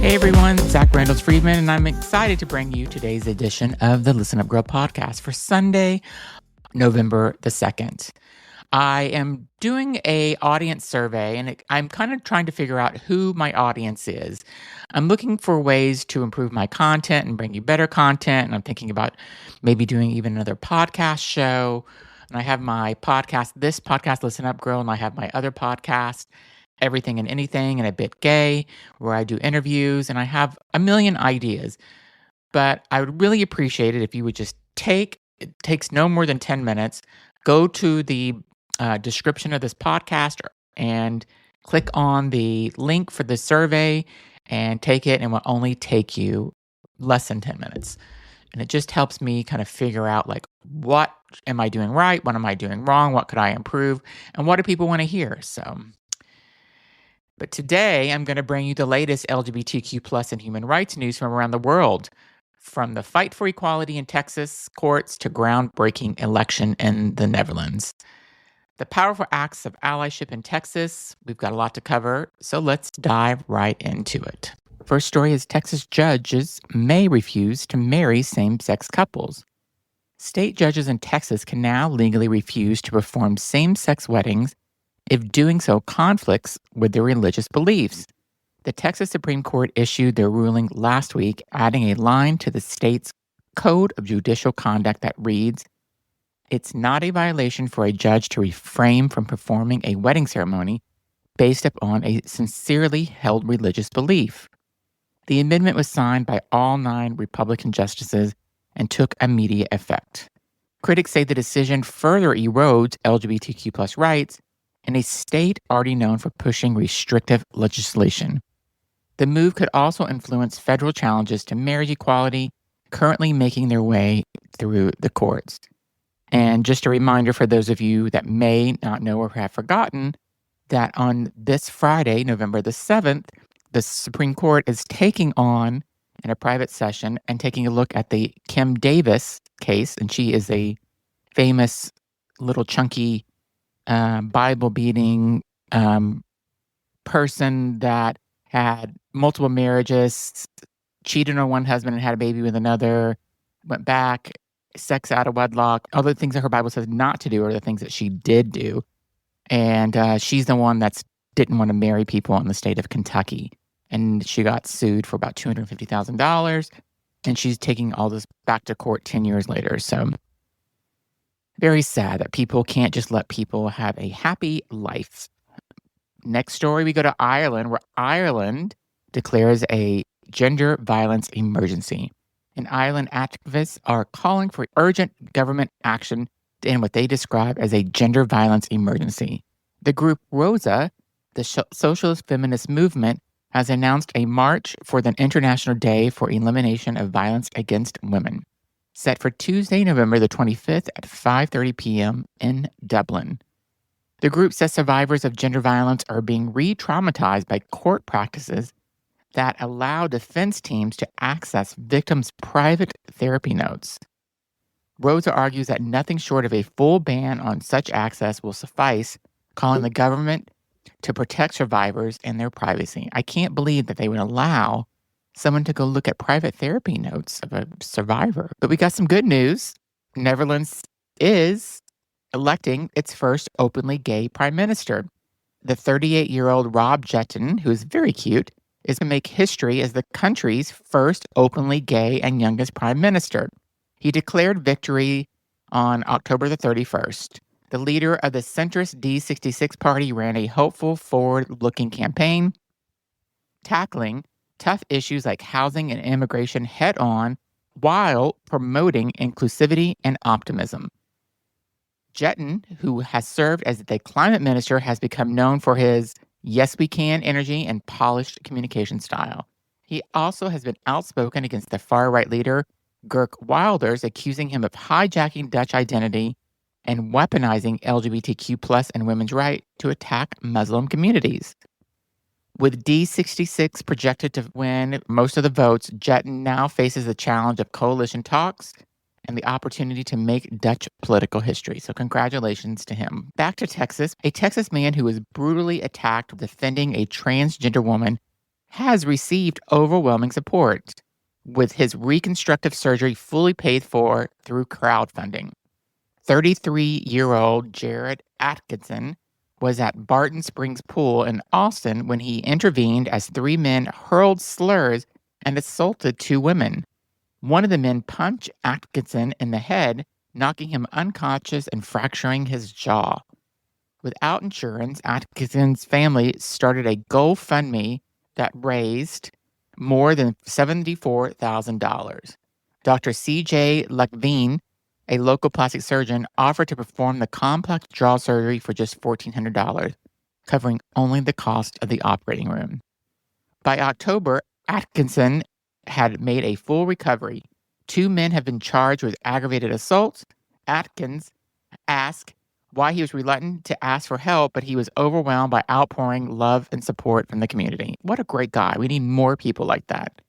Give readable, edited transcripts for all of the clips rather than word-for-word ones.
Hey everyone, Zach Randalls-Friedman, and I'm excited to bring you today's edition of the Listen Up Girl podcast for Sunday, November the 2nd. I am doing a audience survey, and I'm kind of trying to figure out who my audience is. I'm looking for ways to improve my content and bring you better content, and I'm thinking about maybe doing even another podcast show. And I have my podcast, this podcast, Listen Up Girl, and I have my other podcast, Everything and Anything and a Bit Gay, where I do interviews, and I have a million ideas. But I would really appreciate it if you would just it takes no more than 10 minutes, go to the description of this podcast and click on the link for the survey and take it, and it will only take you less than 10 minutes. And it just helps me kind of figure out, like, what am I doing right? What am I doing wrong? What could I improve? And what do people want to hear? But today, I'm going to bring you the latest LGBTQ plus and human rights news from around the world, from the fight for equality in Texas courts to groundbreaking election in the Netherlands. The powerful acts of allyship in Texas. We've got a lot to cover, so let's dive right into it. First story is Texas judges may refuse to marry same-sex couples. State judges in Texas can now legally refuse to perform same-sex weddings if doing so conflicts with their religious beliefs. The Texas Supreme Court issued their ruling last week, adding a line to the state's Code of Judicial Conduct that reads, "It's not a violation for a judge to refrain from performing a wedding ceremony based upon a sincerely held religious belief." The amendment was signed by all 9 Republican justices and took immediate effect. Critics say the decision further erodes LGBTQ plus rights in a state already known for pushing restrictive legislation. The move could also influence federal challenges to marriage equality currently making their way through the courts. And just a reminder for those of you that may not know or have forgotten that on this Friday, November the 7th, the Supreme Court is taking on, in a private session, and taking a look at the Kim Davis case. And she is a famous little chunky Bible-beating person that had multiple marriages, cheated on one husband and had a baby with another, went back, sex out of wedlock. All the things that her Bible says not to do are the things that she did do. And she's the one that didn't want to marry people in the state of Kentucky. And she got sued for about $250,000. And she's taking all this back to court 10 years later. So very sad that people can't just let people have a happy life. Next story, we go to Ireland, where Ireland declares a gender violence emergency. In Ireland, activists are calling for urgent government action to end what they describe as a gender violence emergency. The group ROSA, the socialist feminist movement, has announced a march for the International Day for Elimination of Violence Against Women, set for Tuesday, November the 25th at 5:30 p.m. in Dublin. The group says survivors of gender violence are being re-traumatized by court practices that allow defense teams to access victims' private therapy notes. Rosa argues that nothing short of a full ban on such access will suffice, calling the government to protect survivors and their privacy. I can't believe that they would allow someone to go look at private therapy notes of a survivor. But we got some good news. Netherlands is electing its first openly gay prime minister. The 38-year-old Rob Jetten, who is very cute, is going to make history as the country's first openly gay and youngest prime minister. He declared victory on October the 31st. The leader of the centrist D66 party ran a hopeful, forward-looking campaign, tackling tough issues like housing and immigration head-on while promoting inclusivity and optimism. Jetten, who has served as the climate minister, has become known for his yes we can energy and polished communication style. He also has been outspoken against the far-right leader, Geert Wilders, accusing him of hijacking Dutch identity and weaponizing LGBTQ plus and women's right to attack Muslim communities. With D66 projected to win most of the votes, Jetten now faces the challenge of coalition talks and the opportunity to make Dutch political history. So congratulations to him. Back to Texas. A Texas man who was brutally attacked defending a transgender woman has received overwhelming support, with his reconstructive surgery fully paid for through crowdfunding. 33-year-old Jared Atkinson was at Barton Springs Pool in Austin when he intervened as three men hurled slurs and assaulted two women. One of the men punched Atkinson in the head, knocking him unconscious and fracturing his jaw. Without insurance, Atkinson's family started a GoFundMe that raised more than $74,000. Dr. C.J. Levine, a local plastic surgeon, offered to perform the complex jaw surgery for just $1,400, covering only the cost of the operating room. By October, Atkinson had made a full recovery. Two men have been charged with aggravated assault. Atkins asked why he was reluctant to ask for help, but he was overwhelmed by outpouring love and support from the community. What a great guy. We need more people like that.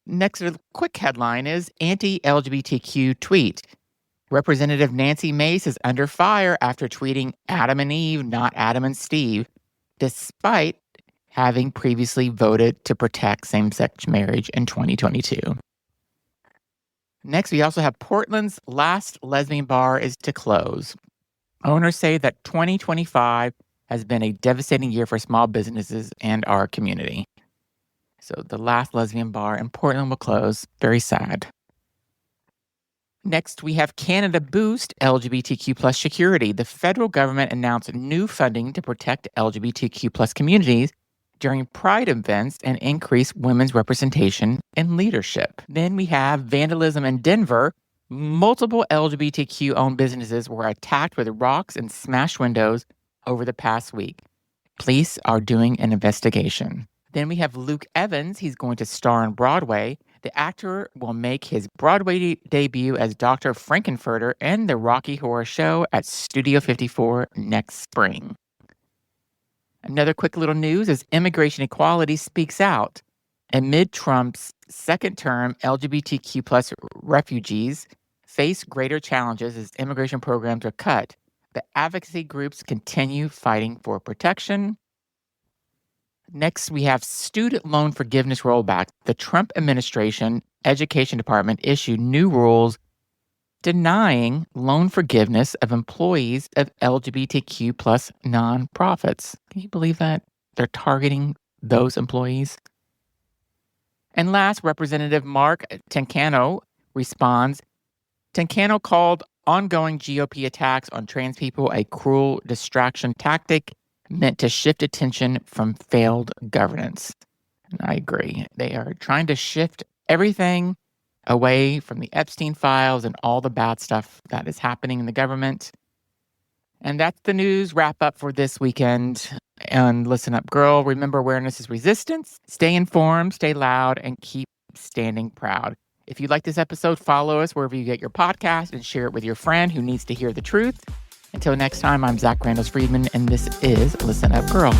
Next, a quick headline is anti-LGBTQ tweet. Representative Nancy Mace is under fire after tweeting Adam and Eve, not Adam and Steve, despite having previously voted to protect same-sex marriage in 2022. Next, we also have Portland's last lesbian bar is to close. Owners say that 2025 has been a devastating year for small businesses and our community. So the last lesbian bar in Portland will close. Very sad. Next, we have Canada boost LGBTQ plus security. The federal government announced new funding to protect LGBTQ plus communities during Pride events and increase women's representation in leadership. Then we have vandalism in Denver. Multiple LGBTQ-owned businesses were attacked with rocks and smashed windows over the past week. Police are doing an investigation. Then we have Luke Evans. He's going to star on Broadway. The actor will make his Broadway debut as Dr. Frankenfurter in the Rocky Horror Show at Studio 54 next spring. Another quick little news is immigration equality speaks out. Amid Trump's second term, LGBTQ plus refugees face greater challenges as immigration programs are cut. The advocacy groups continue fighting for protection. Next, we have student loan forgiveness rollback. The Trump administration education department issued new rules denying loan forgiveness of employees of LGBTQ plus nonprofits. Can you believe that? They're targeting those employees. And last, Representative Mark Tancano responds. Tancano called ongoing GOP attacks on trans people a cruel distraction tactic meant to shift attention from failed governance. And I agree. They are trying to shift everything away from the Epstein files and all the bad stuff that is happening in the government. And that's the news wrap up for this weekend. And listen up, girl. Remember, awareness is resistance. Stay informed, stay loud, and keep standing proud. If you like this episode, follow us wherever you get your podcast and share it with your friend who needs to hear the truth. Until next time, I'm Zach Randall Friedman, and this is Listen Up, Girl.